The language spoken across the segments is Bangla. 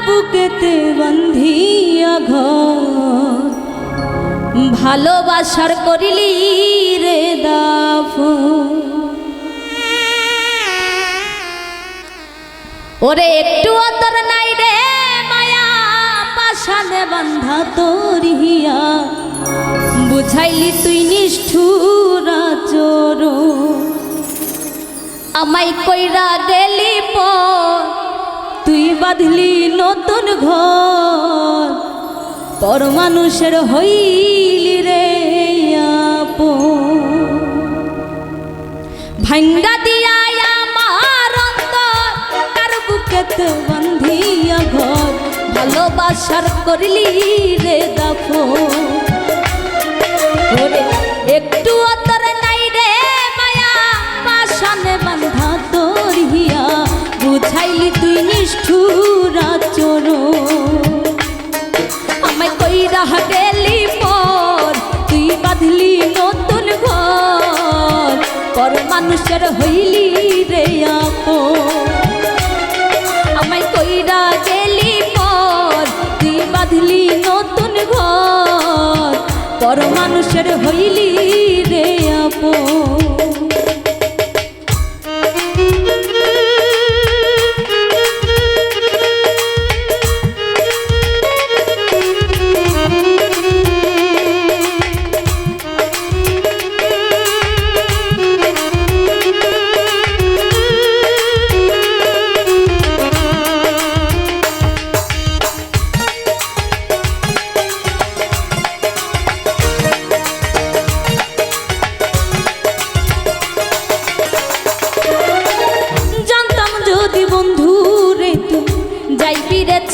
বুকেতে বান্ধিয়া ঘর ভালোবাসার করিলি রে দাফন। ওরে একটু অতর নাই রে মায়া পাশানে বান্ধা তোর হিয়া বুঝাইলি তুই নিষ্ঠুর আচরণ। আমায় কইরা গেলি পর তুই বাঁধলি নতুন ঘর পর মানুষের হইলি রে আপন। ভাঙ্গা দিয়া আমার অন্তর কার বুকেতে বান্ধিয়া ঘর ভালোবাসার করলি রে দাফন। ওরে একটু অতর নাই রে মায়া পাশানে বান্ধা তোর হিয়া বুঝাইলি তুই নিষ্ঠুর আচরণ। আমায় কইরা গেলি পর তুই বাঁধলি নতুন ঘর পর মানুষের হইলি রে আপন। আমায় কইরা গেলি পর তুই বাঁধলি নতুন ঘর পর মানুষের হইলি রে আপন।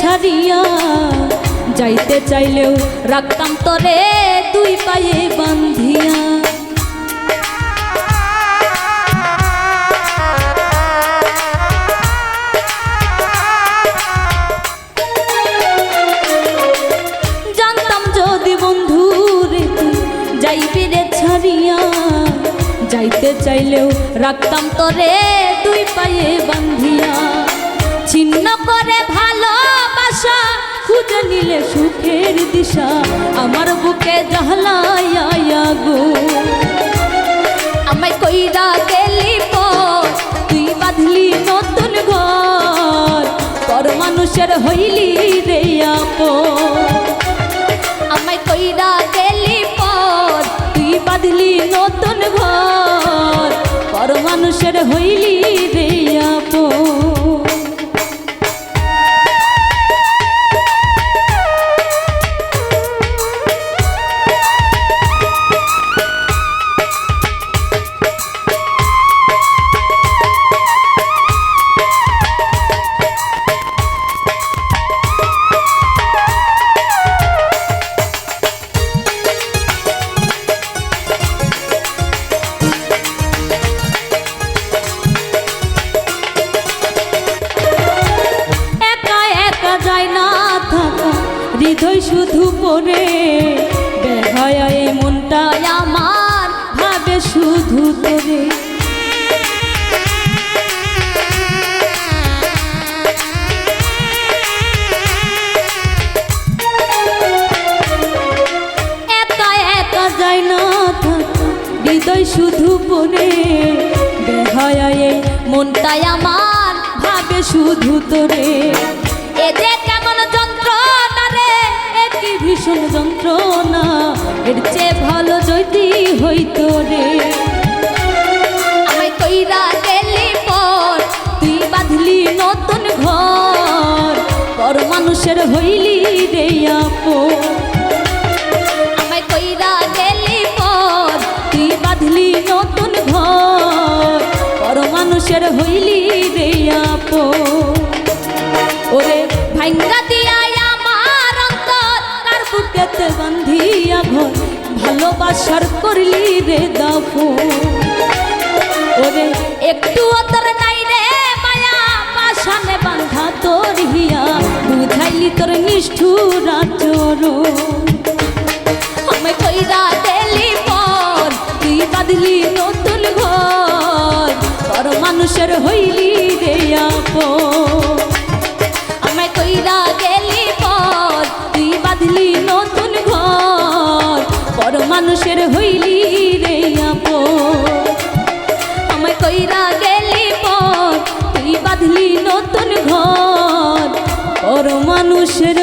ছাড়িয়া যাইতে চাইলেও রাখতাম তোরে দুই পায়ে বান্ধিয়া। জানতাম যদি বন্ধু রে তুই যাইবি রে ছাড়িয়া যাইতে চাইলেও রাখতাম তোরে দুই পায়ে বান্ধিয়া। ছিন্ন করে ভালোবাসা খুঁজে নিলে সুখের দিশা আমার বুকে জ্বালায়া গো। আমায় কইরা গেলি পর তুই বাঁধলি নতুন ঘর পর মানুষের হইলি রে আপন। আমায় কইরা গেলি পর তুই বাঁধলি নতুন ঘর পর মানুষের হইলি রে আপন। হৃদয় শুধু পড়ে বেহায় মনটা আমার ভাবে শুধু তোরে। একা একা যায় না থাকা হৃদয় শুধু পড়ে বেহায় মনটা আমার ভাবে শুধু তোরে। এ যে কেমন যন্ত্রণা রে একই ভীষণ যন্ত্রণা এর চেয়ে ভালো যদি হইতো রে। আমায় কইরা গেলি পর তুই বাঁধলি নতুন ঘর পর মানুষের হইলি রে আপন। আমায় কইরা গেলি পর তুই বাঁধলি নতুন ঘর পর মানুষের হইলি রে আপন। ওরে ভাঙ্গা দিয়া আমার অন্তর কার বুকেতে বান্ধিয়া ঘর ভালোবাসার করলি রে দাফন। ওরে একটু অতর নাই রে মায়া পাশানে বান্ধা তোর হিয়া বুঝাইলি তোর নিষ্ঠুর আচরণ। আমায় কইরা গেলি পর তুই বাঁধলি নতুন ঘর পর মানুষের হইলি রে আপন। আমায় কইরা মানুষের হইলি রে আপন আমায় কইরা গেলি পর তুই বাঁধলি নতুন ঘর পর মানুষের